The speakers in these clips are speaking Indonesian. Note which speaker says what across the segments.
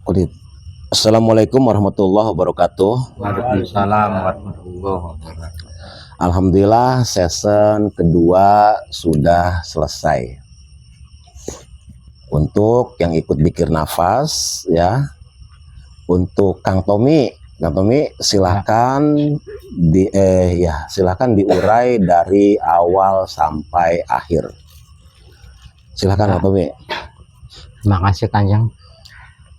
Speaker 1: Kulit. Assalamualaikum warahmatullahi wabarakatuh.
Speaker 2: Waalaikumsalam warahmatullahi wabarakatuh.
Speaker 1: Alhamdulillah season kedua sudah selesai. Untuk yang ikut zikir nafas ya, untuk Kang Tommy silakan silakan diurai dari awal sampai akhir. Silakan Kang Tommy.
Speaker 2: Terima kasih Kanjeng.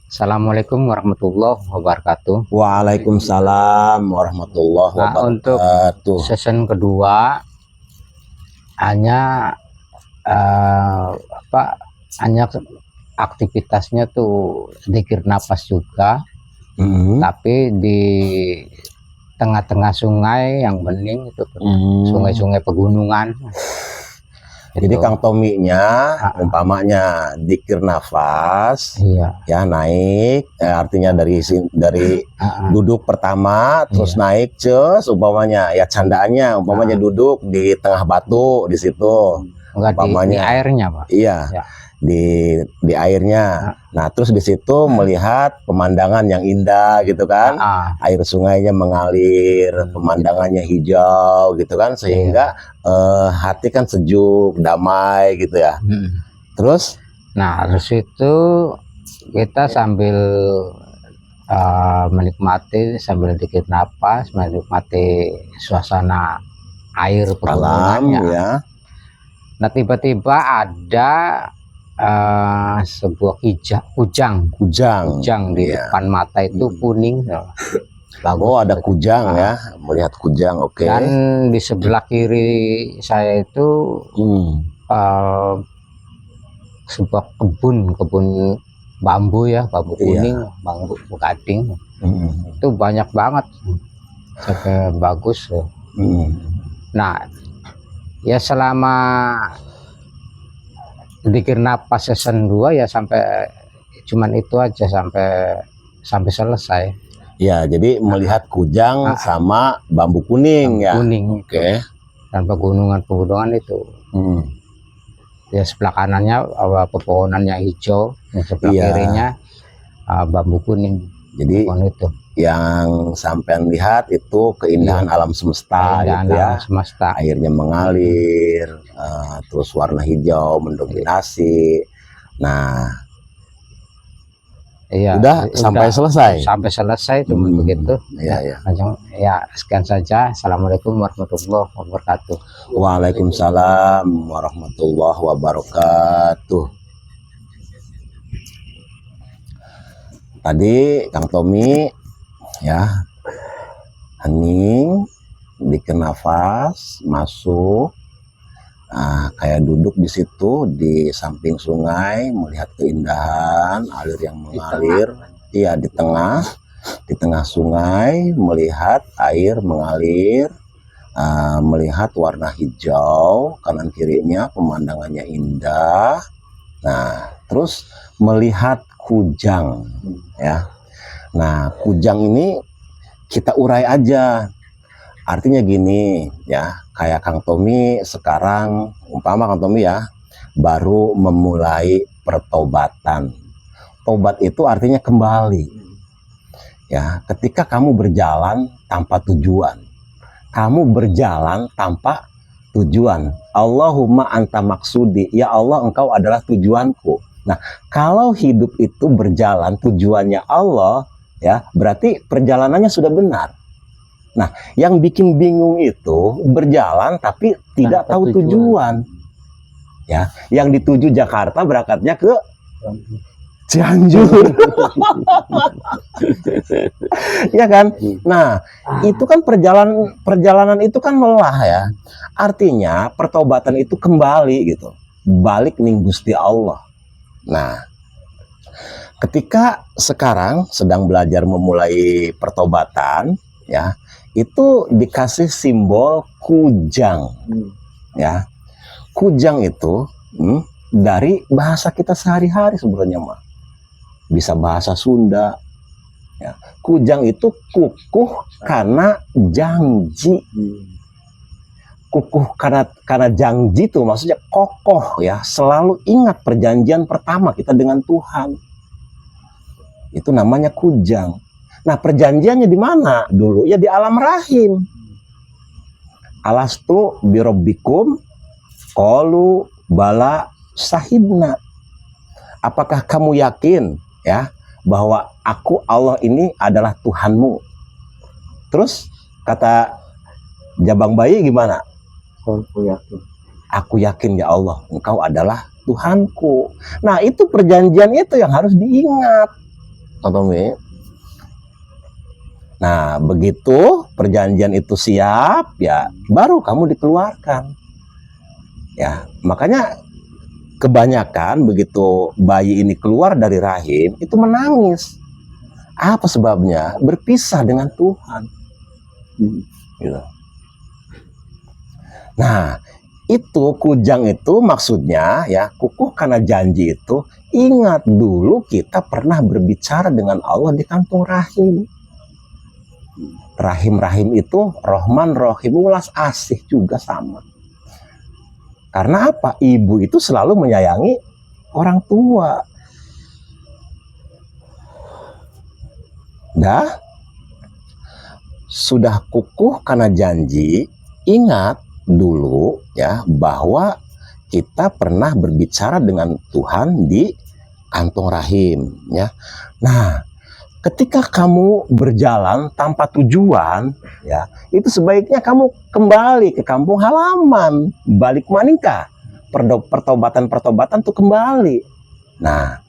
Speaker 2: Assalamualaikum warahmatullahi wabarakatuh.
Speaker 1: Waalaikumsalam warahmatullahi wabarakatuh.
Speaker 2: Untuk season kedua hanya hanya aktivitasnya tuh zikir nafas juga, tapi di tengah-tengah sungai yang bening itu, sungai-sungai pegunungan.
Speaker 1: Jadi Kang Tommy-nya umpamanya zikir nafas, ya naik, artinya dari duduk pertama terus naik umpamanya ya candaannya umpamanya duduk di tengah batu di situ,
Speaker 2: umpamanya di airnya Pak.
Speaker 1: Iya. Ya. Di airnya. Nah, terus di situ melihat pemandangan yang indah gitu kan. Air sungainya mengalir, pemandangannya hijau gitu kan, sehingga hati kan sejuk, damai gitu ya. Terus
Speaker 2: terus itu kita sambil menikmati, sambil zikir nafas, menikmati suasana air pegunungannya ya. Nah, tiba-tiba ada sebuah kujang di depan mata itu kuning.
Speaker 1: Bagus. Ada kujang ya, melihat kujang. Oke.
Speaker 2: Dan di sebelah kiri saya itu sebuah kebun bambu ya, bambu kuning, bambu gading. Itu banyak banget, sampai bagus. Nah, ya selama zikir nafas season 2 ya sampai cuman itu aja sampai selesai.
Speaker 1: Ya, jadi melihat kujang sama bambu kuning ya.
Speaker 2: Kuning. Oke. Dan pegunungan itu. Ya sebelah kanannya pepohonannya hijau, sebelah kirinya bambu kuning.
Speaker 1: Jadi itu yang sampean lihat itu keindahan alam semesta gitu ya.
Speaker 2: Alam semesta.
Speaker 1: Airnya mengalir, terus warna hijau mendominasi. Nah, udah sampai selesai.
Speaker 2: Sampai selesai cuma begitu. Ya, sekian saja. Assalamualaikum warahmatullahi wabarakatuh.
Speaker 1: Waalaikumsalam warahmatullahi wabarakatuh. Tadi Kang Tommy ya, hening, zikir nafas, masuk, kayak duduk di situ di samping sungai, melihat keindahan air yang mengalir. Iya, di tengah sungai, melihat air mengalir, melihat warna hijau kanan kirinya, pemandangannya indah. Nah, terus melihat kujang ya. Nah, kujang ini kita urai aja. Artinya gini ya, kayak Kang Tommy sekarang, umpama Kang Tommy ya baru memulai pertobatan. Tobat itu artinya kembali. Ya, ketika kamu berjalan tanpa tujuan. Kamu berjalan tanpa tujuan. Allahumma anta maksudi, ya Allah engkau adalah tujuanku. Nah, kalau hidup itu berjalan tujuannya Allah, ya berarti perjalanannya sudah benar. Nah, yang bikin bingung itu berjalan tapi tidak tahu tujuan. Ya, yang dituju Jakarta berangkatnya ke Cianjur. Ya kan? Nah, itu kan perjalanan itu kan lelah ya. Artinya pertobatan itu kembali gitu. Balik ning Gusti Allah. Nah, ketika sekarang sedang belajar memulai pertobatan ya, itu dikasih simbol kujang. Ya. Kujang itu dari bahasa kita sehari-hari sebenarnya mah. Bisa bahasa Sunda. Ya. Kujang itu kukuh karena janji. Kukuh karena janji itu maksudnya kokoh ya, selalu ingat perjanjian pertama kita dengan Tuhan. Itu namanya kujang. Nah, perjanjiannya di mana dulu? Ya di alam rahim. Alastu birabbikum qalu bala sahidna. Apakah kamu yakin ya bahwa aku Allah ini adalah Tuhanmu? Terus kata jabang bayi gimana?
Speaker 2: Aku yakin.
Speaker 1: Aku yakin ya Allah, Engkau adalah Tuhanku. Nah, itu perjanjian itu yang harus diingat. Tommy. Nah, begitu perjanjian itu siap, ya baru kamu dikeluarkan. Ya, makanya kebanyakan begitu bayi ini keluar dari rahim itu menangis. Apa sebabnya? Berpisah dengan Tuhan. Gitu. Nah, itu kujang itu maksudnya ya kukuh karena janji itu. Ingat dulu kita pernah berbicara dengan Allah di kantung rahim. Rahim-rahim itu Rohman, Rohim, ulas asih juga sama. Karena apa? Ibu itu selalu menyayangi orang tua. Dah, sudah kukuh karena janji. Ingat dulu ya bahwa kita pernah berbicara dengan Tuhan di kantong rahim ya. Nah, ketika kamu berjalan tanpa tujuan, ya itu sebaiknya kamu kembali ke kampung halaman, balik manikah, pertobatan tuh kembali. Nah,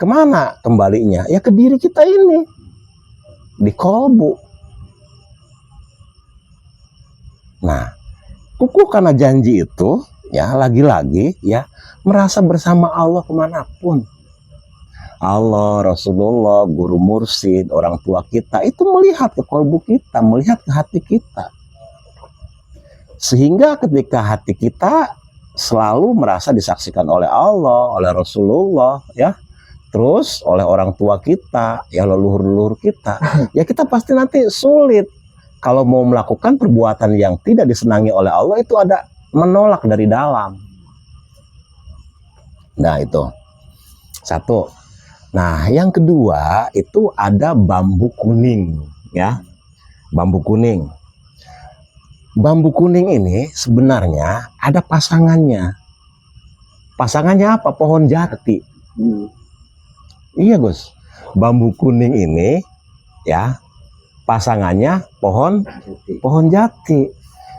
Speaker 1: kemana kembalinya? Ya ke diri kita ini, di kolbu. Nah, kukuh karena janji itu, ya lagi-lagi ya merasa bersama Allah kemanapun. Allah, Rasulullah, guru mursyid, orang tua kita itu melihat ke kolbu kita, melihat ke hati kita. Sehingga ketika hati kita selalu merasa disaksikan oleh Allah, oleh Rasulullah, ya, terus oleh orang tua kita, ya leluhur-leluhur kita, ya kita pasti nanti sulit kalau mau melakukan perbuatan yang tidak disenangi oleh Allah, itu ada menolak dari dalam. Nah, itu satu. Nah, yang kedua itu ada bambu kuning, ya. Bambu kuning. Bambu kuning ini sebenarnya ada pasangannya. Pasangannya apa? Pohon jati. Iya, Gus. Bambu kuning ini, ya, pasangannya pohon jati.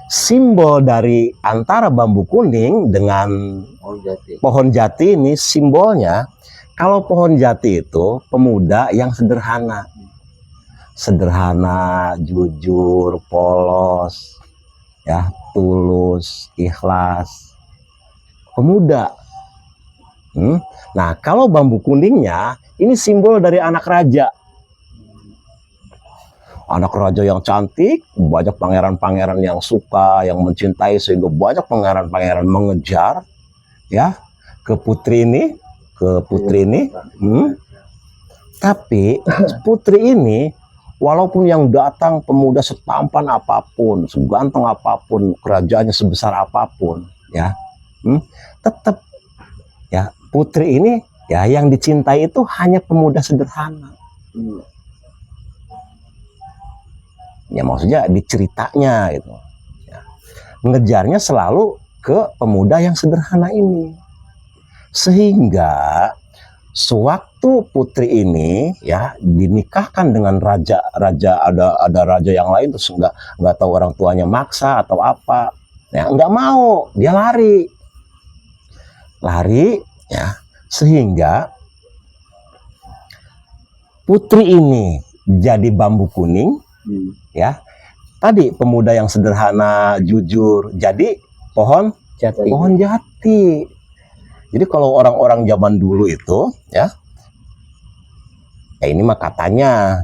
Speaker 1: Simbol dari antara bambu kuning dengan pohon jati ini simbolnya. Kalau pohon jati itu pemuda yang sederhana. Sederhana, jujur, polos, ya, tulus, ikhlas. Pemuda. Nah, kalau bambu kuningnya ini simbol dari anak raja. Anak raja yang cantik, banyak pangeran-pangeran yang suka, yang mencintai, sehingga banyak pangeran-pangeran mengejar ya ke putri ini. Tapi putri ini walaupun yang datang pemuda setampan apapun, seganteng apapun, kerajaannya sebesar apapun, ya, tetap ya putri ini ya yang dicintai itu hanya pemuda sederhana. Ya maksudnya di ceritanya gitu. Ya. Ngejarnya selalu ke pemuda yang sederhana ini. Sehingga sewaktu putri ini ya dinikahkan dengan raja ada raja yang lain, terus nggak tahu orang tuanya maksa atau apa, ya nggak mau, dia lari ya, sehingga putri ini jadi bambu kuning ya, tadi pemuda yang sederhana jujur jadi pohon jati. Jadi kalau orang-orang zaman dulu itu ya ini mah katanya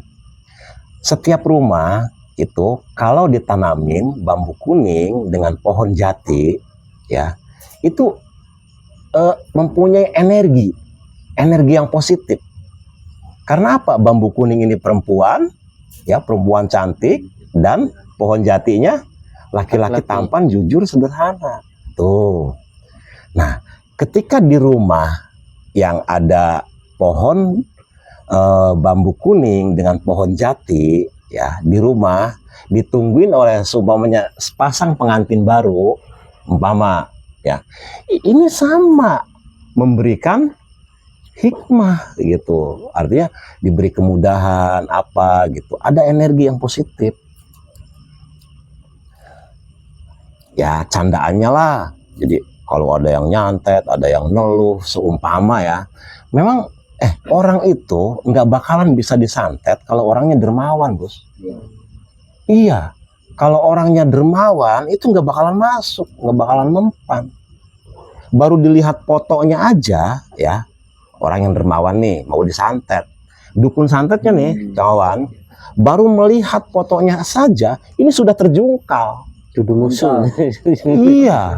Speaker 1: setiap rumah itu kalau ditanamin bambu kuning dengan pohon jati ya itu mempunyai energi yang positif. Karena apa? Bambu kuning ini perempuan ya, perempuan cantik, dan pohon jatinya laki-laki tampan, jujur, sederhana. Tuh. Nah, ketika di rumah yang ada pohon bambu kuning dengan pohon jati ya di rumah ditungguin oleh seumpamanya sepasang pengantin baru umpama ya, ini sama memberikan hikmah gitu, artinya diberi kemudahan apa gitu, ada energi yang positif ya. Candaannya lah, jadi kalau ada yang nyantet, ada yang ngeluh seumpama ya, memang orang itu nggak bakalan bisa disantet kalau orangnya dermawan, Bos. Iya, kalau orangnya dermawan itu nggak bakalan masuk, nggak bakalan mempan. Baru dilihat fotonya aja ya, orang yang dermawan nih mau disantet, dukun santetnya nih kawan, baru melihat fotonya saja ini sudah terjungkal,
Speaker 2: Tuduh musuh.
Speaker 1: iya,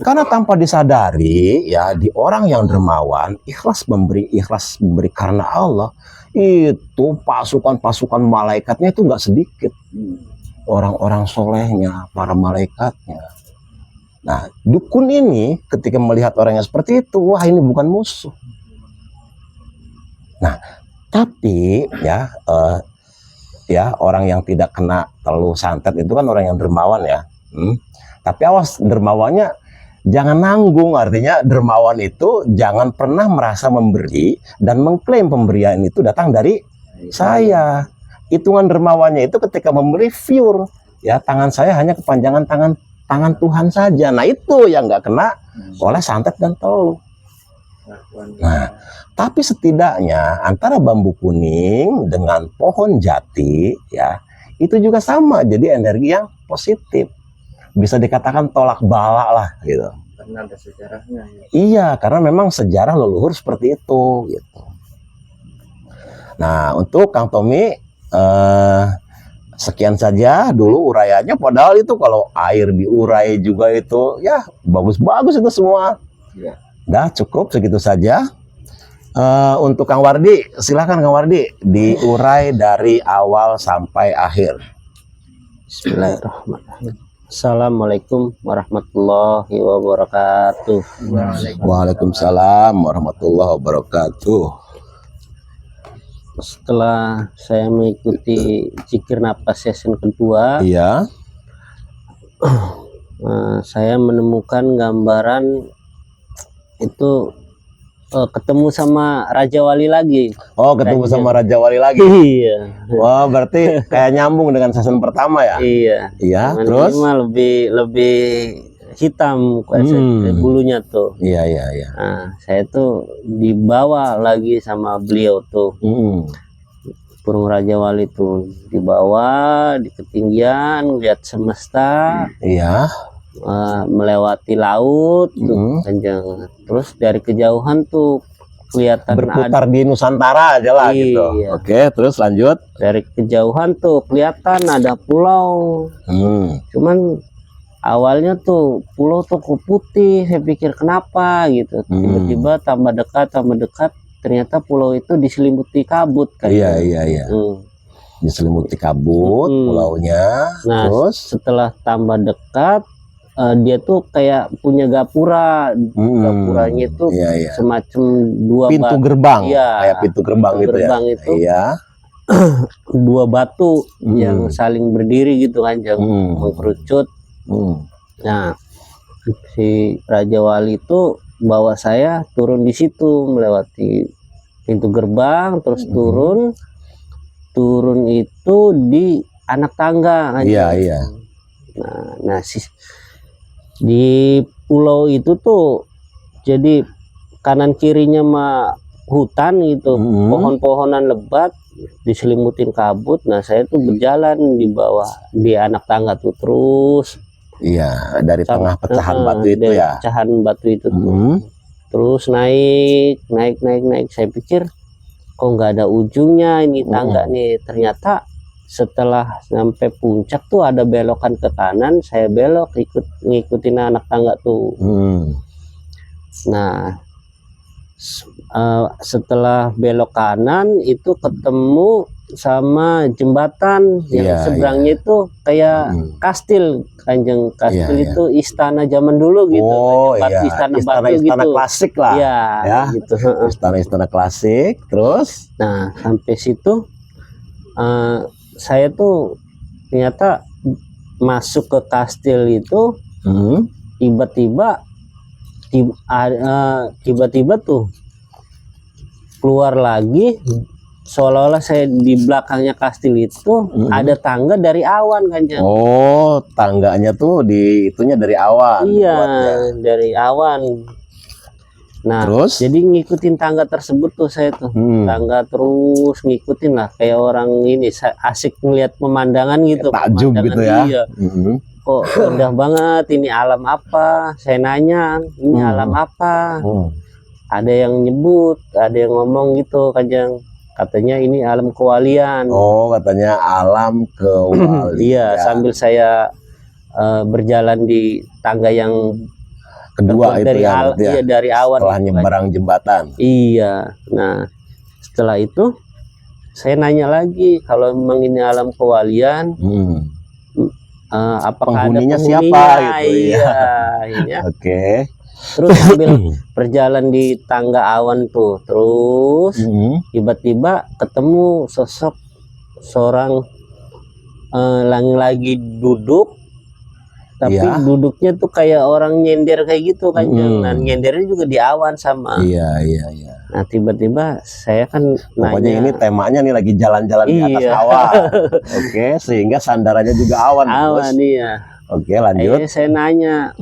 Speaker 1: karena tanpa disadari ya, di orang yang dermawan ikhlas memberi karena Allah, itu pasukan malaikatnya itu nggak sedikit, orang-orang solehnya, para malaikatnya. Nah, dukun ini ketika melihat orangnya seperti itu, wah ini bukan musuh. Nah, tapi ya orang yang tidak kena terlalu santet itu kan orang yang dermawan ya. Tapi awas, dermawannya jangan nanggung, artinya dermawan itu jangan pernah merasa memberi dan mengklaim pemberian itu datang dari saya. Hitungan dermawannya itu ketika memberi pure ya, tangan saya hanya kepanjangan tangan Tuhan saja. Nah, itu yang nggak kena oleh santet dan teluh. Nah, tapi setidaknya antara bambu kuning dengan pohon jati ya, itu juga sama, jadi energi yang positif. Bisa dikatakan tolak bala lah gitu.
Speaker 3: Karena ada sejarahnya ya.
Speaker 1: Iya, karena memang sejarah leluhur seperti itu gitu. Nah, untuk Kang Tommy sekian saja dulu uraiannya, padahal itu kalau air diurai juga itu ya bagus-bagus itu semua.
Speaker 3: Ya.
Speaker 1: Dah cukup segitu saja. Untuk Kang Wardi, silakan Kang Wardi diurai dari awal sampai akhir.
Speaker 2: Bismillahirrahmanirrahim. Assalamualaikum warahmatullahi wabarakatuh.
Speaker 1: Waalaikumsalam warahmatullahi wabarakatuh.
Speaker 2: Setelah saya mengikuti zikir napas session kedua,
Speaker 1: Iya.
Speaker 2: saya menemukan gambaran itu ketemu sama Raja Wali lagi.
Speaker 1: Oh, ketemu sama Raja Wali lagi.
Speaker 2: Iya.
Speaker 1: Wah, berarti kayak nyambung dengan season pertama ya?
Speaker 2: Iya.
Speaker 1: Iya,
Speaker 2: Cuman
Speaker 1: terus?
Speaker 2: ini mah lebih hitam bulunya tuh.
Speaker 1: Iya.
Speaker 2: Nah, saya tuh dibawa lagi sama beliau tuh. Burung Raja Wali tuh dibawa di ketinggian, lihat semesta.
Speaker 1: Iya.
Speaker 2: Melewati laut tuh, Kanjeng. Terus dari kejauhan tuh kelihatan
Speaker 1: berputar di Nusantara aja lah gitu. Oke, terus lanjut.
Speaker 2: Dari kejauhan tuh kelihatan ada pulau. Cuman awalnya tuh pulau tuh putih, saya pikir kenapa gitu. Tiba-tiba tambah dekat, ternyata pulau itu diselimuti kabut kan.
Speaker 1: Iya. Diselimuti kabut pulaunya.
Speaker 2: Nah,
Speaker 1: terus
Speaker 2: setelah tambah dekat, dia tuh kayak punya gapura. Gapuranya itu semacam dua
Speaker 1: pintu gerbang.
Speaker 2: Iya,
Speaker 1: kayak pintu gerbang gitu
Speaker 2: gerbang
Speaker 1: ya.
Speaker 2: Itu
Speaker 1: iya.
Speaker 2: Dua batu yang saling berdiri gitu kan, mengkerucut. Nah, si Raja Wali itu bawa saya turun di situ, melewati pintu gerbang, terus turun itu di anak tangga kan.
Speaker 1: Iya.
Speaker 2: Nah, di pulau itu tuh jadi kanan kirinya mah hutan gitu, pohon-pohonan lebat diselimutin kabut. Nah, saya tuh berjalan di bawah di anak tangga tuh terus.
Speaker 1: Iya, dari tengah pecahan batu itu ya.
Speaker 2: Pecahan batu itu tuh. Terus naik. Saya pikir kok nggak ada ujungnya ini tangga nih. Ternyata setelah sampai puncak tuh ada belokan ke kanan, saya belok ngikutin anak tangga tuh. Nah, setelah belok kanan itu ketemu sama jembatan yang
Speaker 1: Iya,
Speaker 2: seberangnya itu kayak kastil, Kanjeng. Kastil
Speaker 1: Iya,
Speaker 2: itu istana zaman dulu gitu.
Speaker 1: Oh
Speaker 2: Batu,
Speaker 1: iya,
Speaker 2: istana
Speaker 1: istana
Speaker 2: batu gitu.
Speaker 1: klasik lah.
Speaker 2: Iya,
Speaker 1: Ya.
Speaker 2: gitu.
Speaker 1: Istana klasik. Terus?
Speaker 2: Nah, sampai situ saya tuh ternyata masuk ke kastil itu tiba-tiba tiba-tiba tuh keluar lagi, seolah-olah saya di belakangnya kastil itu ada tangga dari awan, Kanjeng.
Speaker 1: Oh, tangganya tuh itunya dari awan.
Speaker 2: Iya,
Speaker 1: buatnya.
Speaker 2: dari awan. Nah,
Speaker 1: terus?
Speaker 2: Jadi ngikutin tangga tersebut tuh saya tuh. Tangga terus ngikutin lah, kayak orang ini asik ngeliat pemandangan gitu.
Speaker 1: Takjub gitu ya.
Speaker 2: Iya. Kok indah banget, ini alam apa? Saya nanya, ini alam apa? Ada yang nyebut, ada yang ngomong gitu, Kanjeng. Katanya ini alam kewalian.
Speaker 1: Oh, katanya alam kewalian.
Speaker 2: Iya, sambil saya berjalan di tangga yang
Speaker 1: kedua itu
Speaker 2: dari
Speaker 1: ya,
Speaker 2: iya, dari awan.
Speaker 1: Setelah nyebrang jembatan.
Speaker 2: Iya. Nah, setelah itu saya nanya lagi, kalau memang ini alam kewalian, apakah
Speaker 1: penghuninya
Speaker 2: ada
Speaker 1: siapa gitu
Speaker 2: ya? Iya.
Speaker 1: Oke.
Speaker 2: Terus sambil berjalan di tangga awan tuh, terus tiba-tiba ketemu sosok seorang lagi duduk, tapi duduknya tuh kayak orang nyender kayak gitu, Kanjeng. Dan nyendernya juga di awan sama.
Speaker 1: Iya.
Speaker 2: Nah, tiba-tiba saya kan
Speaker 1: pokoknya
Speaker 2: nanya,
Speaker 1: ini temanya nih lagi jalan-jalan di atas awan. Oke, sehingga sandarannya juga awan.
Speaker 2: Awan, iya.
Speaker 1: Oke, lanjut.
Speaker 2: Saya nanya,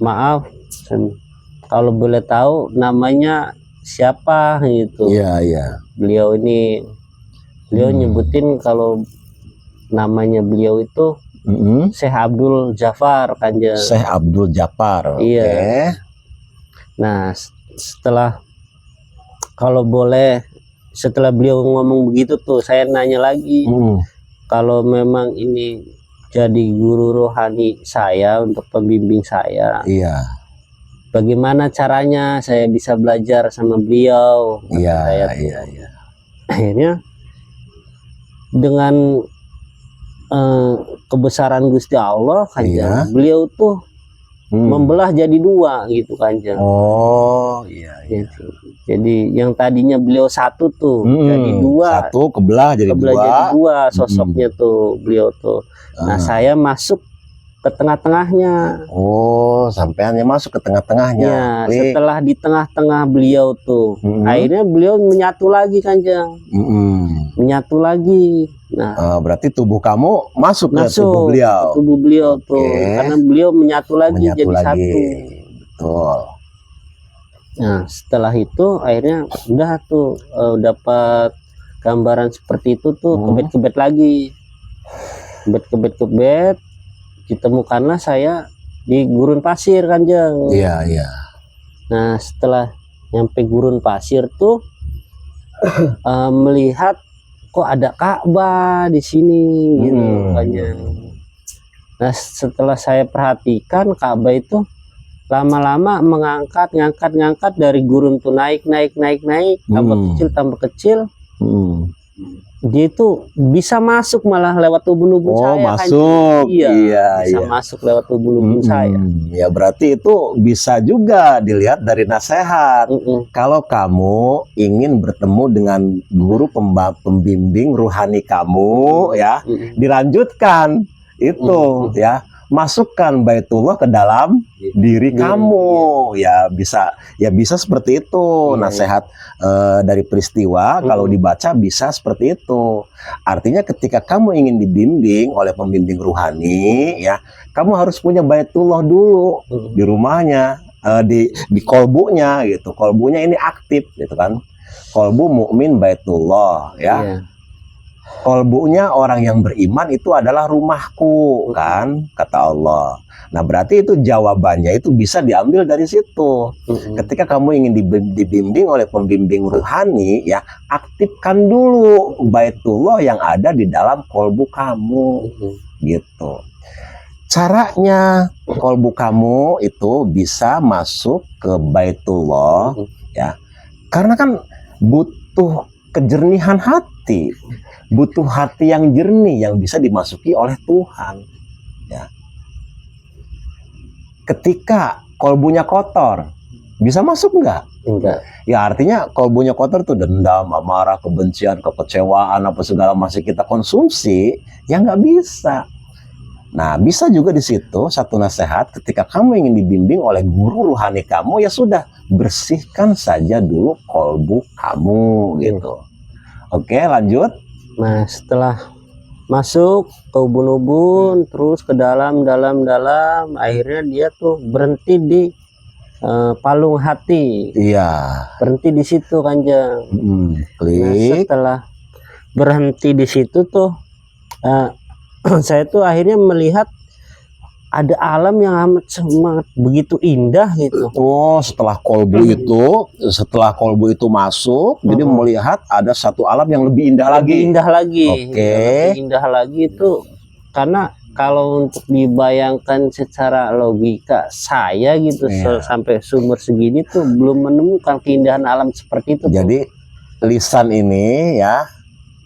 Speaker 2: maaf, kalau boleh tahu namanya siapa gitu.
Speaker 1: Iya.
Speaker 2: Beliau nyebutin kalau namanya beliau itu Syekh Abdul Jafar, Kanjeng.
Speaker 1: Syekh Abdul Jafar.
Speaker 2: Iya. Nah, setelah beliau ngomong begitu tuh, saya nanya lagi, kalau memang ini jadi guru rohani saya untuk pembimbing saya, bagaimana caranya saya bisa belajar sama beliau? Iya. Akhirnya dengan kebesaran Gusti Allah, Kanjeng, beliau tuh membelah jadi dua gitu, Kanjeng.
Speaker 1: Oh iya.
Speaker 2: Jadi yang tadinya beliau satu tuh jadi dua.
Speaker 1: Satu kebelah jadi
Speaker 2: dua sosoknya tuh beliau tuh. Nah, saya masuk ke tengah-tengahnya.
Speaker 1: Oh, sampeannya masuk ke tengah-tengahnya.
Speaker 2: Ya, setelah di tengah-tengah beliau tuh, akhirnya beliau menyatu lagi, Kanjeng. Menyatu lagi. Nah,
Speaker 1: berarti tubuh kamu masuk ke tubuh beliau.
Speaker 2: Tubuh beliau tuh, karena beliau menyatu lagi jadi satu.
Speaker 1: Betul.
Speaker 2: Nah, setelah itu akhirnya udah tuh dapat gambaran seperti itu tuh, kebet-kebet lagi. Kebet. Ditemukanlah saya di gurun pasir, Kanjeng.
Speaker 1: Iya.
Speaker 2: Nah, setelah nyampe gurun pasir tuh melihat kok ada Ka'bah di sini gitu, Kanjeng. Nah, setelah saya perhatikan, Ka'bah itu lama-lama ngangkat dari gurun tuh naik, tambah kecil. Dia itu bisa masuk malah lewat tubuh saya.
Speaker 1: Masuk.
Speaker 2: Iya, bisa masuk lewat tubuh saya.
Speaker 1: Ya berarti itu bisa juga dilihat dari nasihat. Kalau kamu ingin bertemu dengan guru pembimbing ruhani kamu, ya dilanjutkan itu, ya masukkan Baitullah ke dalam diri kamu. Ya bisa seperti itu. Nasihat dari peristiwa kalau dibaca bisa seperti itu. Artinya ketika kamu ingin dibimbing oleh pembimbing ruhani, ya kamu harus punya Baitullah dulu di rumahnya, di kolbunya gitu. Kolbunya ini aktif gitu kan. Kolbu mukmin Baitullah, ya. Kolbunya orang yang beriman itu adalah rumahku, kan, kata Allah. Nah, berarti itu jawabannya itu bisa diambil dari situ. Ketika kamu ingin dibimbing oleh pembimbing ruhani, ya aktifkan dulu Baitullah yang ada di dalam kolbu kamu, gitu. Caranya kolbu kamu itu bisa masuk ke Baitullah ya. Karena kan butuh kejernihan hati, butuh hati yang jernih yang bisa dimasuki oleh Tuhan ya. Ketika kolbunya kotor, bisa masuk nggak?
Speaker 2: Enggak.
Speaker 1: Ya artinya kolbunya kotor tuh dendam, amarah, kebencian, kekecewaan, apa segala masih kita konsumsi, ya nggak bisa. Nah, bisa juga di situ satu nasihat ketika kamu ingin dibimbing oleh guru rohani kamu, ya sudah, bersihkan saja dulu kolbu kamu gitu. Oke, lanjut.
Speaker 2: Nah, setelah masuk ke ubun-ubun terus ke dalam, akhirnya dia tuh berhenti di palung hati.
Speaker 1: Iya.
Speaker 2: Berhenti di situ, Kanjeng. Nah,
Speaker 1: Klik.
Speaker 2: setelah berhenti di situ tuh saya tuh akhirnya melihat ada alam yang amat sangat begitu indah gitu.
Speaker 1: Oh, setelah kolbu itu masuk, jadi melihat ada satu alam yang lebih indah lagi.
Speaker 2: Lebih indah lagi.
Speaker 1: Oke.
Speaker 2: Lebih indah lagi itu karena kalau untuk dibayangkan secara logika saya gitu sampai sumur segini tuh belum menemukan keindahan alam seperti itu.
Speaker 1: Jadi lisan ini ya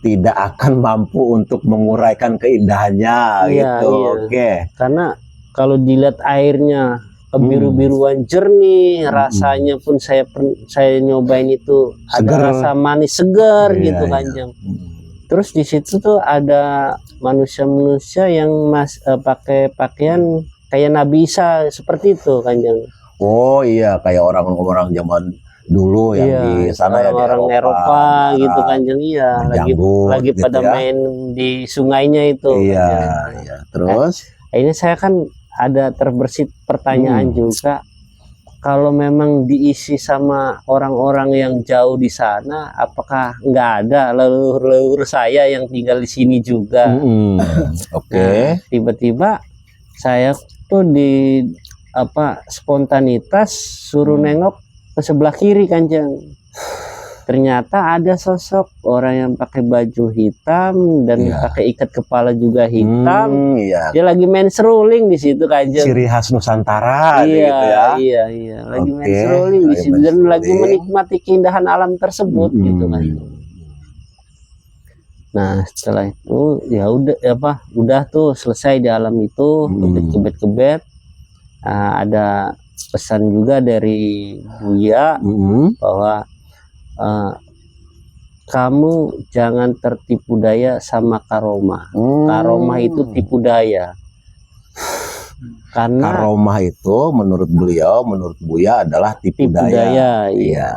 Speaker 1: tidak akan mampu untuk menguraikan keindahannya gitu.
Speaker 2: Iya.
Speaker 1: Oke.
Speaker 2: Karena kalau dilihat airnya kebiru-biruan jernih, rasanya pun saya nyobain itu
Speaker 1: Seger.
Speaker 2: ada rasa manis segar gitu,
Speaker 1: Iya.
Speaker 2: Kanjeng. Terus di situ tuh ada manusia-manusia yang pakai pakaian kayak Nabi Isa seperti itu, Kanjeng.
Speaker 1: Oh iya, kayak orang-orang zaman dulu yang di sana ya, di
Speaker 2: orang Eropa gitu, Kanjeng. Iya, lagi
Speaker 1: gitu
Speaker 2: pada
Speaker 1: ya.
Speaker 2: main di sungainya itu.
Speaker 1: Iya,
Speaker 2: Kanjeng.
Speaker 1: iya. Terus
Speaker 2: Ini saya kan ada terbersit pertanyaan juga, kalau memang diisi sama orang-orang yang jauh di sana, apakah nggak ada leluhur saya yang tinggal di sini juga?
Speaker 1: Oke.
Speaker 2: Nah, tiba-tiba saya tuh di spontanitas suruh nengok ke sebelah kiri, Kanjeng. Ternyata ada sosok orang yang pakai baju hitam dan pakai ikat kepala juga hitam. Dia lagi main seruling di situ, Kanjeng.
Speaker 1: Ciri khas Nusantara gitu ya.
Speaker 2: Iya. Lagi main seruling di situ dan lagi menikmati keindahan alam tersebut gitu, Kanjeng. Nah, setelah itu ya udah tuh selesai di alam itu, kebet-kebet. Ada pesan juga dari Buya bahwa kamu jangan tertipu daya sama karomah. Karomah itu tipu daya. Karena
Speaker 1: karomah itu menurut beliau, menurut Buya adalah tipu daya.
Speaker 2: Iya.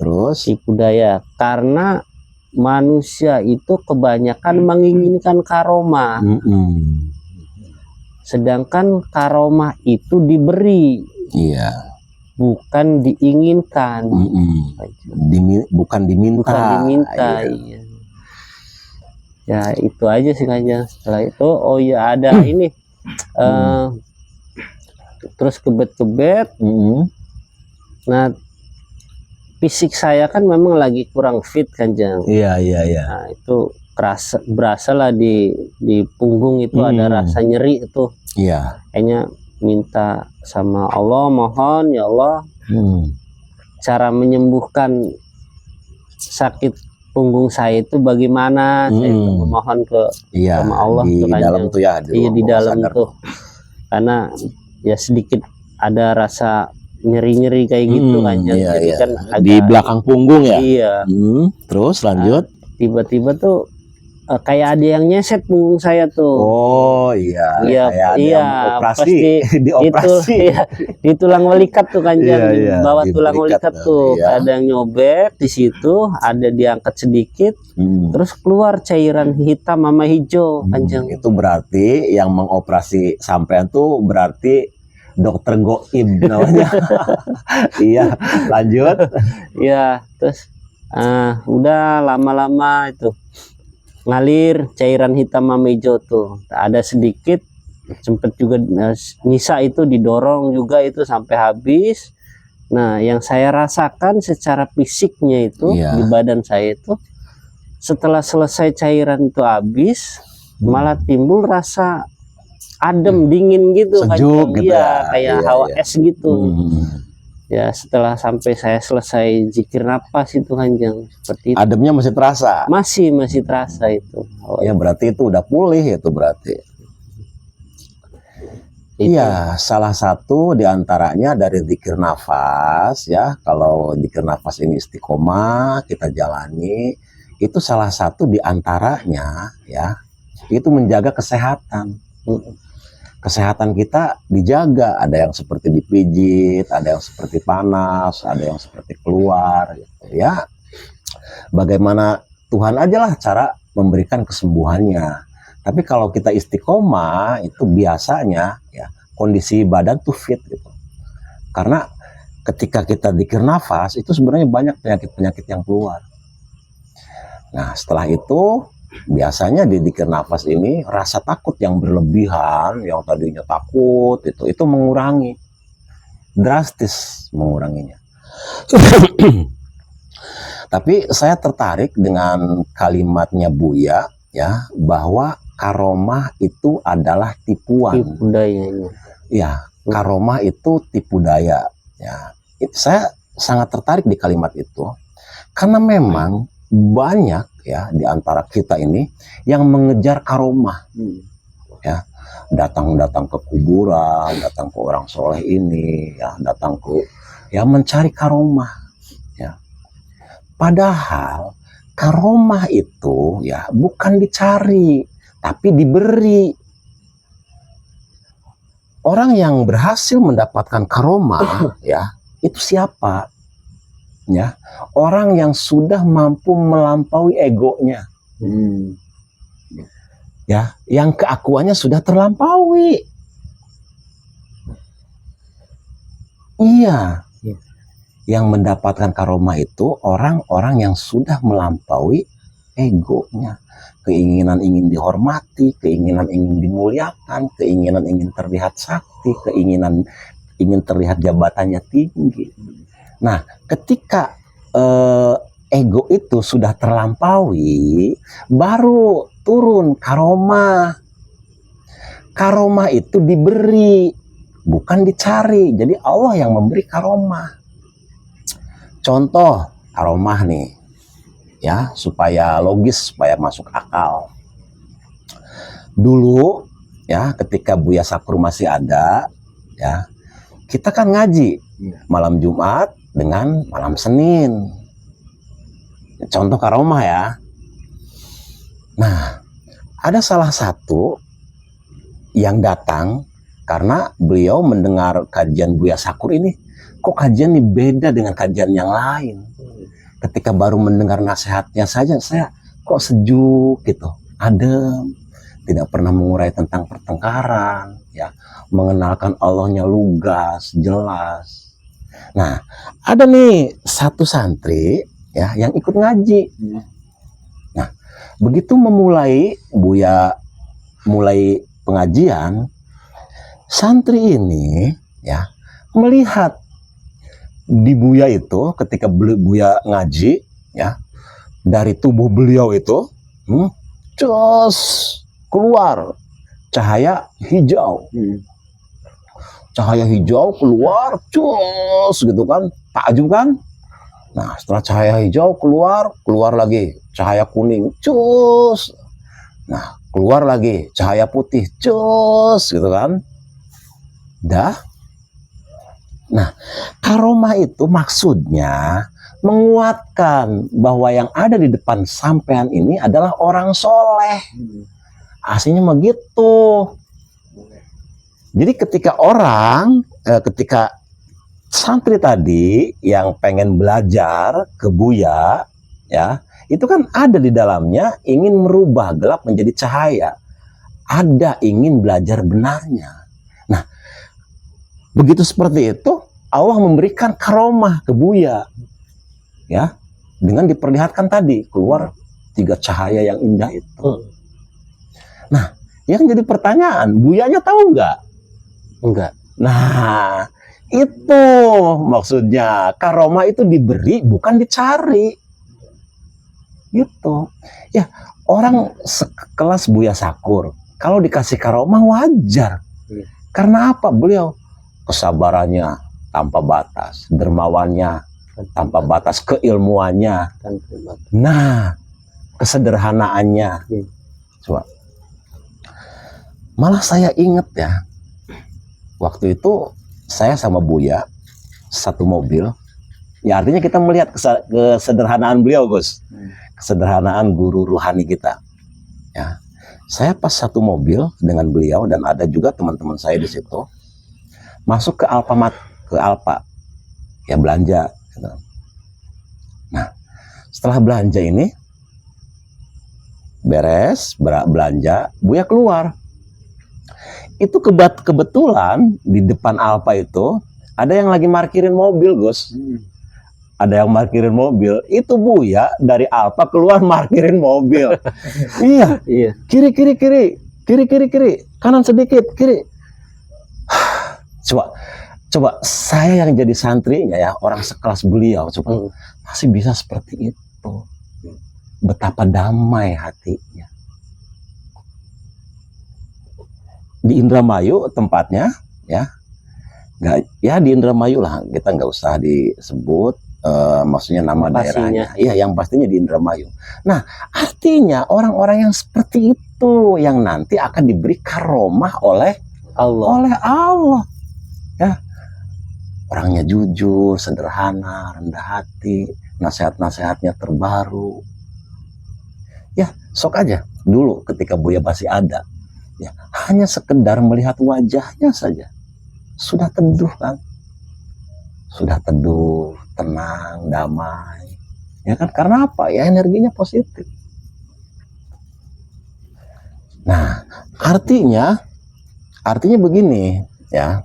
Speaker 1: Terus
Speaker 2: tipu daya karena manusia itu kebanyakan menginginkan karomah. Sedangkan karomah itu diberi.
Speaker 1: Iya.
Speaker 2: Bukan diinginkan.
Speaker 1: Bukan diminta.
Speaker 2: Iya. Ya itu aja sih, Kanjeng. Setelah itu ada ini terus kebet-kebet. Nah, fisik saya kan memang lagi kurang fit, Kanjeng.
Speaker 1: Iya.
Speaker 2: Nah, itu berasa lah di punggung itu ada rasa nyeri itu.
Speaker 1: Iya.
Speaker 2: Kayaknya minta sama Allah, mohon ya Allah, cara menyembuhkan sakit punggung saya itu bagaimana? Saya memohon ke sama Allah
Speaker 1: di dalam tuh ya.
Speaker 2: Di dalam tuh, karena ya sedikit ada rasa nyeri-nyeri kayak gitu, Kanjeng. Jadi kan
Speaker 1: di belakang punggung ya.
Speaker 2: Iya.
Speaker 1: Terus lanjut.
Speaker 2: Tiba-tiba tuh kayak ada yang nyeset punggung saya tuh.
Speaker 1: Oh iya. Kayak ada yang operasi.
Speaker 2: Dioperasi. Di tulang welikat tuh, Kanjeng. Di bawah tulang welikat tuh. Ada yang nyobek di situ, ada diangkat sedikit, terus keluar cairan hitam sama hijau, Kanjeng.
Speaker 1: Itu berarti yang mengoperasi sampean tuh berarti dokter Goib namanya. Iya, lanjut.
Speaker 2: Iya, terus udah lama-lama itu ngalir cairan hitam sama hijau tuh, ada sedikit sempet juga nyisa itu didorong juga itu sampai habis. Nah, yang saya rasakan secara fisiknya itu di badan saya itu setelah selesai cairan itu habis malah timbul rasa adem, dingin gitu,
Speaker 1: Sejuk
Speaker 2: Kanjeng.
Speaker 1: gitu
Speaker 2: Iya,
Speaker 1: ya.
Speaker 2: kayak
Speaker 1: Iya,
Speaker 2: hawa
Speaker 1: iya.
Speaker 2: es gitu.
Speaker 1: Hmm.
Speaker 2: Ya, setelah sampai saya selesai zikir napas itu, Kanjeng, seperti itu.
Speaker 1: Ademnya masih terasa.
Speaker 2: Masih terasa itu.
Speaker 1: Ya berarti itu udah pulih itu berarti.
Speaker 2: Itu.
Speaker 1: Iya, salah satu diantaranya dari zikir nafas ya. Kalau zikir nafas ini istiqomah kita jalani, itu salah satu diantaranya ya. Itu menjaga kesehatan. Kesehatan kita dijaga. Ada yang seperti dipijit, ada yang seperti panas, ada yang seperti keluar. Gitu. Ya, bagaimana Tuhan aja lah cara memberikan kesembuhannya. Tapi kalau kita istiqomah itu biasanya ya kondisi badan tuh fit gitu. Karena ketika kita zikir nafas itu sebenarnya banyak penyakit-penyakit yang keluar. Nah setelah itu biasanya di zikir nafas ini rasa takut yang berlebihan, yang tadinya takut itu mengurangi, drastis menguranginya. Tapi saya tertarik dengan kalimatnya Buya ya, bahwa karomah itu adalah tipuan.
Speaker 2: Tipu dayanya.
Speaker 1: Ya, karomah itu tipu daya. Ya, saya sangat tertarik di kalimat itu karena memang banyak ya di antara kita ini yang mengejar karomah. Ya, datang ke kuburan, datang ke orang soleh ini, ya, datang ke ya mencari karomah. Ya, padahal karomah itu ya bukan dicari, tapi diberi. Orang yang berhasil mendapatkan karomah ya itu siapa? Ya, orang yang sudah mampu melampaui egonya. Ya, yang keakuannya sudah terlampaui. Iya. Yang mendapatkan karomah itu orang-orang yang sudah melampaui egonya. Keinginan ingin dihormati, keinginan ingin dimuliakan, keinginan ingin terlihat sakti, keinginan ingin terlihat jabatannya tinggi. Nah, ketika ego itu sudah terlampaui, baru turun karomah. Karomah itu diberi, bukan dicari. Jadi Allah yang memberi karomah. Contoh karomah nih, ya supaya logis, supaya masuk akal. Dulu, ya ketika Buya Sakur masih ada, ya kita kan ngaji malam Jumat dengan malam Senin. Contoh karomah ya. Nah, ada salah satu yang datang karena beliau mendengar kajian Buya Sakur ini. Kok kajian ini beda dengan kajian yang lain? Ketika baru mendengar nasihatnya saja, saya kok sejuk gitu, adem, tidak pernah mengurai tentang pertengkaran, ya, mengenalkan Allahnya lugas, jelas. Nah, ada nih satu santri ya yang ikut ngaji. Nah, begitu Buya mulai pengajian, santri ini ya melihat di Buya itu ketika Buya ngaji ya, dari tubuh beliau itu cus keluar cahaya hijau. Cahaya hijau keluar cus gitu kan, takjub kan. Nah setelah cahaya hijau keluar lagi cahaya kuning cus. Nah keluar lagi cahaya putih cus gitu kan. Dah. Nah, karomah itu maksudnya menguatkan bahwa yang ada di depan sampean ini adalah orang soleh. Aslinya begitu. Jadi ketika ketika santri tadi yang pengen belajar ke Buya, ya, itu kan ada di dalamnya ingin merubah gelap menjadi cahaya. Ada ingin belajar benarnya. Nah, begitu seperti itu, Allah memberikan karomah ke Buya, ya, dengan diperlihatkan tadi keluar 3 cahaya yang indah itu. Nah, yang jadi pertanyaan, Buyanya tahu nggak?
Speaker 2: Enggak.
Speaker 1: Nah, itu maksudnya karomah itu diberi bukan dicari, gitu. Ya, orang sekelas Buya Sakur kalau dikasih karomah wajar.
Speaker 2: Iya.
Speaker 1: Karena apa? Beliau kesabarannya tanpa batas, dermawannya tanpa batas, keilmuannya,
Speaker 2: Tanpa batas.
Speaker 1: nah kesederhanaannya.
Speaker 2: Iya.
Speaker 1: Coba. Malah saya ingat ya, waktu itu saya sama Buya satu mobil. Ya artinya kita melihat kesederhanaan beliau, Gus. Kesederhanaan guru ruhani kita. Ya. Saya pas satu mobil dengan beliau dan ada juga teman-teman saya di situ. Masuk ke Alfa, ya belanja. Gitu. Nah, setelah belanja ini beres belanja, Buya keluar. Itu kebetulan di depan Alfa itu ada yang lagi parkirin mobil, Gus. Ada yang parkirin mobil. Itu Buya dari Alfa keluar parkirin mobil. Iya.
Speaker 2: Iya.
Speaker 1: Kiri, kanan sedikit, kiri. Coba saya yang jadi santrinya ya, orang sekelas beliau, coba masih bisa seperti itu. Betapa damai hatinya. Di Indramayu tempatnya, ya, di Indramayu lah, kita nggak usah disebut, maksudnya nama daerahnya. Iya, yang pastinya di Indramayu. Nah, artinya orang-orang yang seperti itu yang nanti akan diberi karomah oleh Allah. Ya, orangnya jujur, sederhana, rendah hati, nasihat-nasihatnya terbaru. Ya, sok aja dulu ketika Buya masih ada. Ya, hanya sekedar melihat wajahnya saja sudah teduh kan, sudah teduh, tenang, damai, ya kan? Karena apa? Ya energinya positif. Nah, artinya begini ya,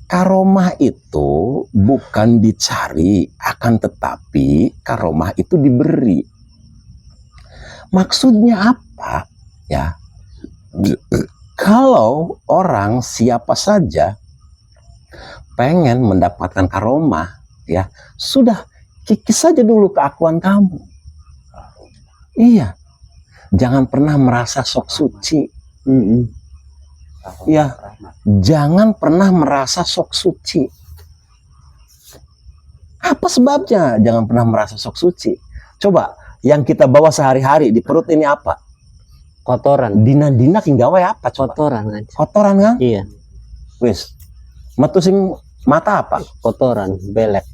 Speaker 1: karomah itu bukan dicari, akan tetapi karomah itu diberi. Maksudnya apa? Ya, kalau orang siapa saja pengen mendapatkan karomah, ya sudah kikis saja dulu keakuan kamu. Iya, jangan pernah merasa sok suci. Ya, jangan pernah merasa sok suci. Apa sebabnya jangan pernah merasa sok suci? Coba, yang kita bawa sehari-hari di perut ini apa?
Speaker 2: Kotoran.
Speaker 1: Dina-dina gawe apa? Coba.
Speaker 2: Kotoran kan?
Speaker 1: Kotoran kan?
Speaker 2: Iya.
Speaker 1: Wis. Metu sing mata apa?
Speaker 2: Kotoran, belek.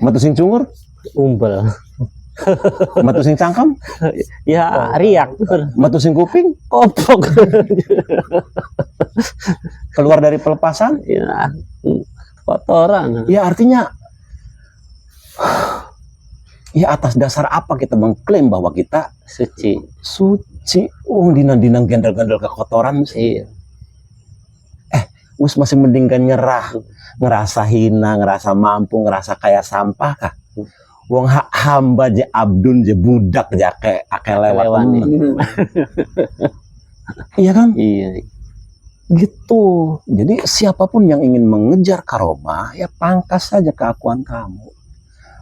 Speaker 1: Metu sing cungur?
Speaker 2: Umbel.
Speaker 1: Metu sing cangkem?
Speaker 2: Ya, riak.
Speaker 1: Metu sing kuping?
Speaker 2: Kopok.
Speaker 1: Keluar dari pelepasan?
Speaker 2: Ya, kotoran.
Speaker 1: Ya artinya, ya atas dasar apa kita mengklaim bahwa kita
Speaker 2: Suci.
Speaker 1: Dina-dina gendel-gendel kekotoran.
Speaker 2: Iya.
Speaker 1: Wis masih mending kan nyerah, ngerasa hina, ngerasa mampu, ngerasa kayak sampah kah? Wong hamba je abdun je budak je ake lewat. Iya kan?
Speaker 2: Iya.
Speaker 1: Gitu. Jadi siapapun yang ingin mengejar karomah, ya pangkas saja keakuan kamu.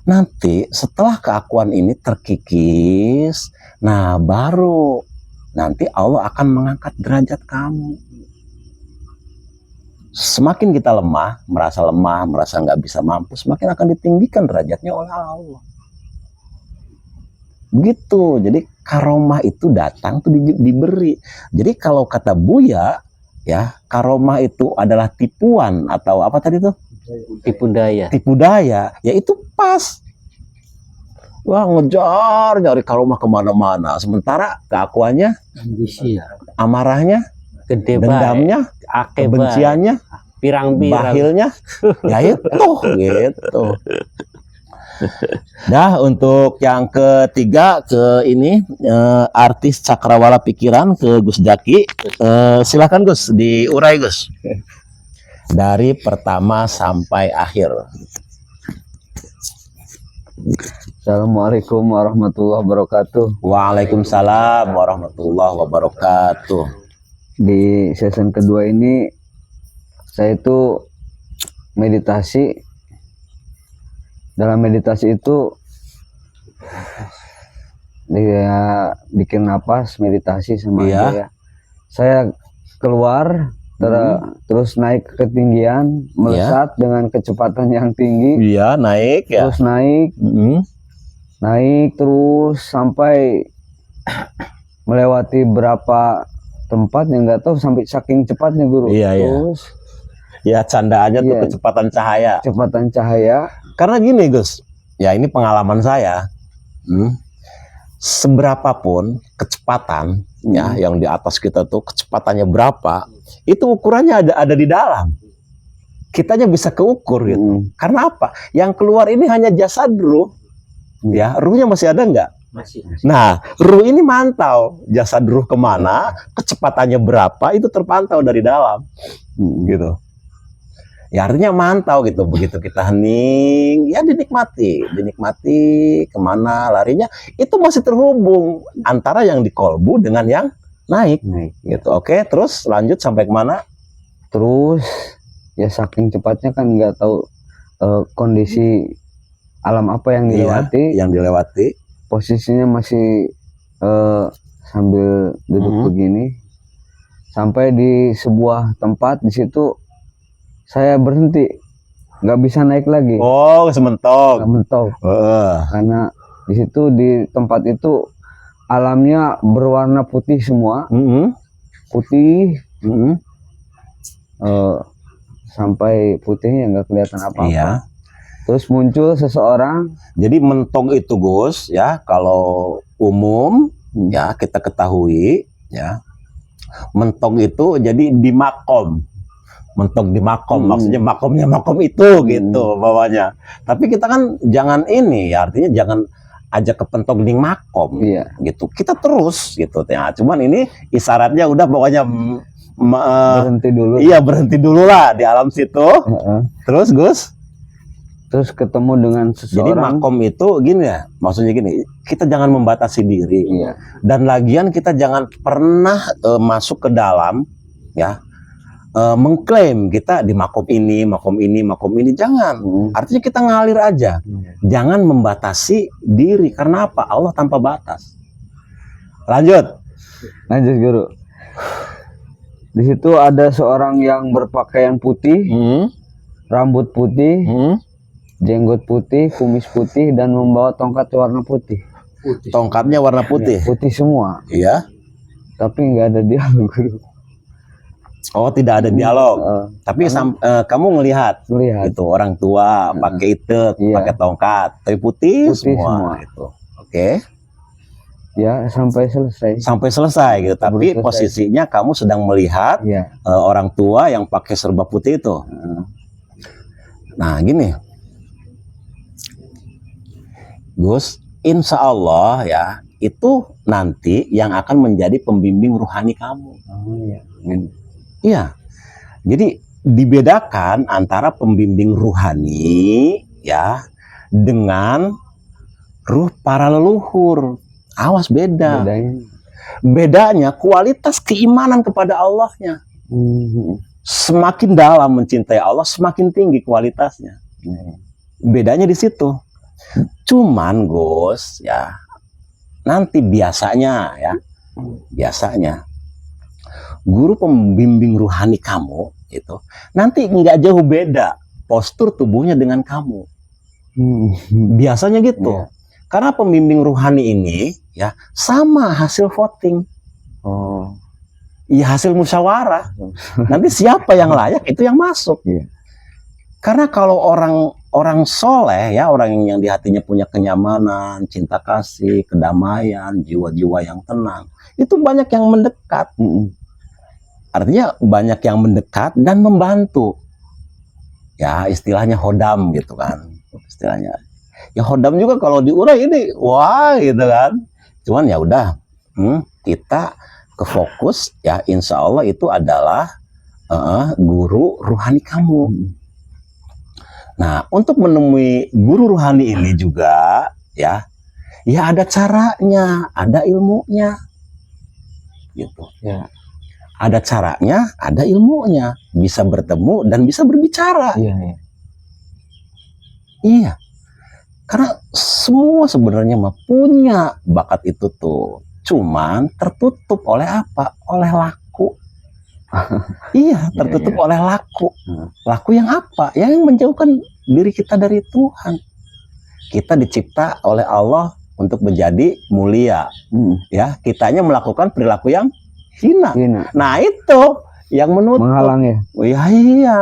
Speaker 1: Nanti setelah keakuan ini terkikis, nah baru nanti Allah akan mengangkat derajat kamu. Semakin kita lemah, merasa nggak bisa mampu, semakin akan ditinggikan derajatnya oleh Allah. Begitu. Jadi karomah itu datang tuh diberi. Jadi kalau kata Buya, ya karomah itu adalah tipuan atau apa tadi tuh?
Speaker 2: Tipu daya.
Speaker 1: Tipu daya, ya itu pas. Wah, ngejar nyari karomah kemana-mana, sementara keakuannya,
Speaker 2: Ambisi.
Speaker 1: amarahnya,
Speaker 2: Gede
Speaker 1: dendamnya, kebenciannya,
Speaker 2: pirang-pirang.
Speaker 1: bahilnya, ya itu gitu. Dah, untuk yang ketiga ke ini artis cakrawala pikiran ke Gus Jaki. Silakan Gus, diurai Gus. Dari pertama sampai akhir.
Speaker 4: Assalamualaikum warahmatullahi wabarakatuh.
Speaker 1: Waalaikumsalam warahmatullahi wabarakatuh.
Speaker 4: Di season kedua ini saya itu meditasi. Dalam meditasi itu dia bikin napas meditasi sama
Speaker 1: Iya.
Speaker 4: aja ya. Saya keluar terus naik ke ketinggian, melesat dengan kecepatan yang tinggi,
Speaker 1: Iya, naik ya.
Speaker 4: terus naik terus sampai melewati berapa tempat yang nggak tahu, sampai saking cepatnya guru.
Speaker 1: Iya, iya.
Speaker 4: Terus
Speaker 1: Ya candaannya tuh
Speaker 4: Iya.
Speaker 1: kecepatan cahaya.
Speaker 4: kecepatan cahaya.
Speaker 1: Karena gini Gus, ya ini pengalaman saya. Seberapapun kecepatan ya yang di atas kita tuh kecepatannya berapa, itu ukurannya ada di dalam. Kitanya bisa keukur gitu. Karena apa? Yang keluar ini hanya jasad ruh. Ya, ruhnya masih ada nggak?
Speaker 3: Masih.
Speaker 1: Nah, ruh ini mantau jasad ruh kemana, kecepatannya berapa, itu terpantau dari dalam, gitu. Ya artinya mantau gitu. Begitu kita hening, ya dinikmati kemana larinya, itu masih terhubung antara yang di kolbu dengan yang naik, gitu. Oke, terus lanjut sampai kemana?
Speaker 4: Terus ya saking cepatnya kan nggak tahu kondisi alam apa yang dilewati.
Speaker 1: Yang dilewati.
Speaker 4: Posisinya masih sambil duduk begini, sampai di sebuah tempat. Di situ saya berhenti, nggak bisa naik lagi.
Speaker 1: Oh, sementok.
Speaker 4: Karena di situ, di tempat itu alamnya berwarna putih semua. Putih. Sampai putihnya nggak kelihatan apa-apa.
Speaker 1: Iya.
Speaker 4: Terus muncul seseorang.
Speaker 1: Jadi mentok itu Gus ya, kalau umum ya kita ketahui ya, mentok itu jadi di makom. Mentok di makom, maksudnya makomnya makom itu gitu bawahnya. Tapi kita kan jangan ini ya, artinya jangan aja kepentok di makom, gitu. Kita terus gitu ya. Cuman ini isyaratnya udah pokoknya
Speaker 4: Berhenti dulu.
Speaker 1: Iya, berhenti dulu lah di alam situ. Terus Gus?
Speaker 4: Terus ketemu dengan seseorang.
Speaker 1: Jadi makom itu gini ya, maksudnya gini, kita jangan membatasi diri.
Speaker 4: Iya.
Speaker 1: Dan lagian kita jangan pernah masuk ke dalam ya, mengklaim kita di makom ini, jangan. Artinya kita ngalir aja. Jangan membatasi diri, karena apa? Allah tanpa batas. Lanjut
Speaker 4: Guru. Di situ ada seorang yang berpakaian putih, rambut putih, jenggot putih, kumis putih, dan membawa tongkat warna putih.
Speaker 1: Tongkatnya warna putih.
Speaker 4: Putih semua.
Speaker 1: Iya.
Speaker 4: Tapi nggak ada dialog, Guru.
Speaker 1: Oh, tidak ada dialog. Tapi kamu ngelihat itu orang tua pakai itet, pakai tongkat, tapi putih semua. Gitu. Oke.
Speaker 4: Ya, sampai selesai.
Speaker 1: Sampai selesai gitu. Tapi posisinya kamu sedang melihat orang tua yang pakai serba putih itu. Nah, gini, Gus, insya Allah ya, itu nanti yang akan menjadi pembimbing ruhani kamu. Iya. Jadi dibedakan antara pembimbing ruhani ya dengan ruh para leluhur. Awas, beda. Bedanya kualitas keimanan kepada Allahnya. Semakin dalam mencintai Allah, semakin tinggi kualitasnya. Bedanya di situ. Cuman Gus ya, nanti biasanya guru pembimbing ruhani kamu itu nanti nggak jauh beda postur tubuhnya dengan kamu. Biasanya gitu. Karena pembimbing ruhani ini ya sama hasil voting. Iya, hasil musyawarah. Nanti siapa yang layak itu yang masuk. Karena kalau orang soleh ya, orang yang di hatinya punya kenyamanan, cinta kasih, kedamaian, jiwa-jiwa yang tenang, itu banyak yang mendekat. Artinya banyak yang mendekat dan membantu. Ya istilahnya hodam gitu kan. Istilahnya. Ya hodam juga kalau diurai ini wah gitu kan. Cuman ya udah, kita ke fokus ya, insya Allah itu adalah guru ruhani kamu. Nah, untuk menemui guru ruhani ini juga ya ada caranya, ada ilmunya, gitu. Ya. Ada caranya, ada ilmunya, bisa bertemu dan bisa berbicara. Iya. Karena semua sebenarnya mah punya bakat itu tuh, cuman tertutup oleh apa? Oleh laku. Iya, tertutup oleh laku. Laku yang apa? Yang menjauhkan diri kita dari Tuhan. Kita dicipta oleh Allah untuk menjadi mulia. Ya, kitanya melakukan perilaku yang hina. Nah, itu yang menutup.
Speaker 4: Menghalang ya.
Speaker 1: Oh, iya.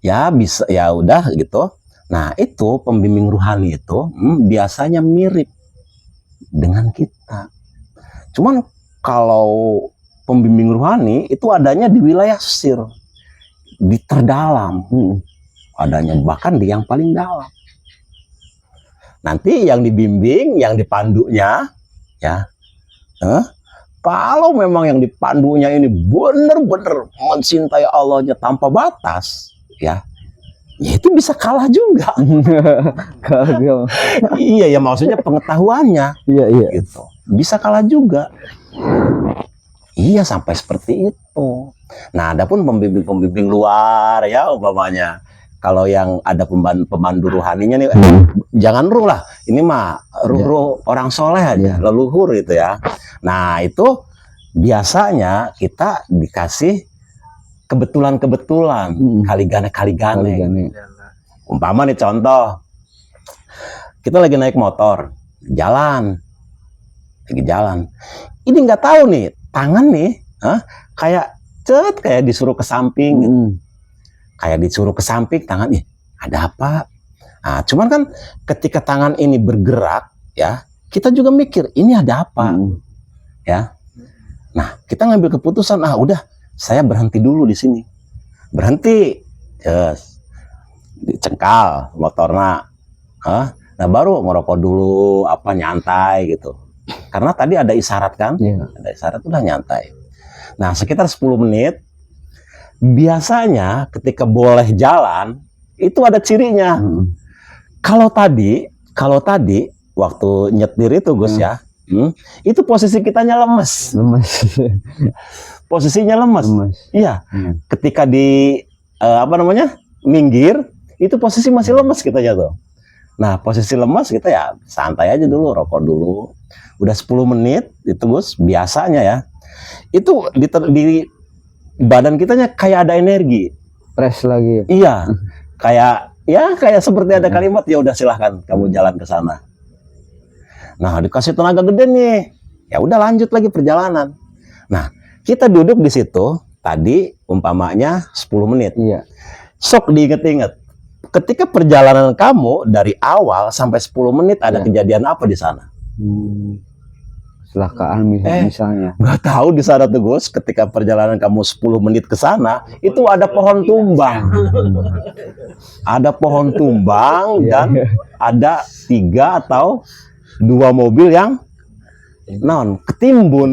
Speaker 1: Ya bisa, ya udah gitu. Nah, itu pembimbing rohani itu biasanya mirip dengan kita. Cuman kalau pembimbing rohani itu adanya di wilayah sir, di terdalam, adanya bahkan di yang paling dalam. Nanti yang dibimbing, yang dipandunya, ya, kalau memang yang dipandunya ini benar-benar mencintai Allahnya tanpa batas, ya itu bisa kalah juga. Iya, ya maksudnya pengetahuannya,
Speaker 4: iya
Speaker 1: gitu, bisa kalah juga. Iya, sampai seperti itu. Nah, adapun pembimbing luar ya umpamanya, kalau yang ada pemandu rohaninya nih, jangan ruh lah, ini mah ruh orang soleh aja, leluhur gitu ya. Nah, itu biasanya kita dikasih kebetulan kaligane. Umpama nih contoh, kita lagi naik motor, lagi jalan. Ini nggak tahu nih, tangan nih, kayak disuruh ke samping, gitu. Kayak disuruh ke samping, tangan nih, ada apa? Nah, cuman kan ketika tangan ini bergerak, ya, kita juga mikir ini ada apa, ya. Nah, kita ngambil keputusan, udah, saya berhenti dulu di sini, dicengkal motornya, nah baru ngerokok dulu, nyantai gitu. Karena tadi ada isyarat kan, ada isyarat udah nyantai. Nah, sekitar 10 menit, biasanya ketika boleh jalan itu ada cirinya. Kalau tadi waktu nyetir itu Gus ya, itu posisi kitanya lemes. Posisinya lemes. Iya. Ketika di minggir, itu posisi masih lemes kita tuh. Nah, posisi lemes kita ya santai aja dulu, rokok dulu. Udah 10 menit itu Gus, biasanya ya. Itu di badan kitanya kayak ada energi.
Speaker 4: Fresh lagi.
Speaker 1: Iya. Kayak seperti ada kalimat, ya udah silahkan kamu jalan ke sana. Nah, dikasih tenaga gede nih. Ya udah lanjut lagi perjalanan. Nah, kita duduk di situ tadi umpamanya 10 menit.
Speaker 4: Iya.
Speaker 1: Sok diinget-inget. Ketika perjalanan kamu dari awal sampai 10 menit ada kejadian apa di sana?
Speaker 4: Kecelakaan misalnya.
Speaker 1: Nggak tahu di sana tuh Gus, ketika perjalanan kamu 10 menit ke sana, itu ada pohon tumbang. Ada pohon tumbang dan ada 3 atau 2 mobil yang ketimbun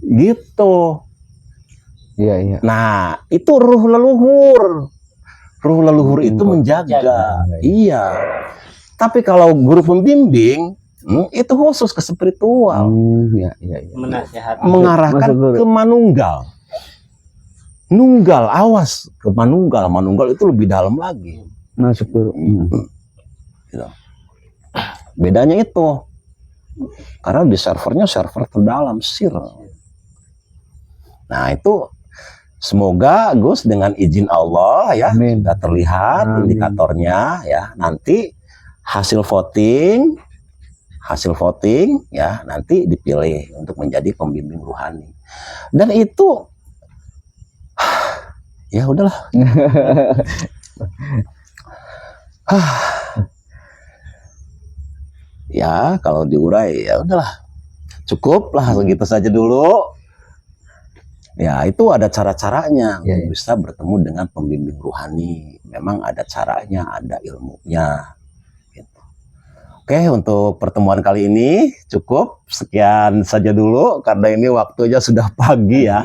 Speaker 1: gitu.
Speaker 4: Iya.
Speaker 1: Nah, itu ruh leluhur. Ruh leluhur itu menjaga. Iya. Tapi kalau guru pembimbing itu khusus ke spiritual.
Speaker 4: Iya.
Speaker 1: Mengarahkan ke manunggal. Nunggal, awas ke manunggal. Manunggal itu lebih dalam lagi.
Speaker 4: Masuk dulu.
Speaker 1: Gitu. Bedanya itu. Karena di server terdalam, sir. Nah, itu semoga Gus dengan izin Allah ya, sudah terlihat indikatornya ya. Nanti hasil voting ya, nanti dipilih untuk menjadi pembimbing rohani. Dan itu ya udahlah. Ya kalau diurai ya udahlah, cukup lah segitu saja dulu. Ya itu ada cara-caranya untuk bisa bertemu dengan pembimbing rohani. Memang ada caranya, ada ilmunya. Gitu. Oke, untuk pertemuan kali ini cukup sekian saja dulu karena ini waktunya sudah pagi ya.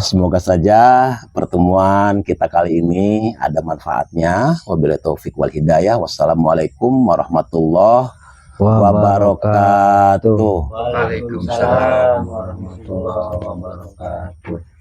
Speaker 1: Semoga saja pertemuan kita kali ini ada manfaatnya. Wabillahi taufik wal hidayah. Wassalamualaikum warahmatullahi wabarakatuh.
Speaker 3: Waalaikumsalam warahmatullahi wabarakatuh.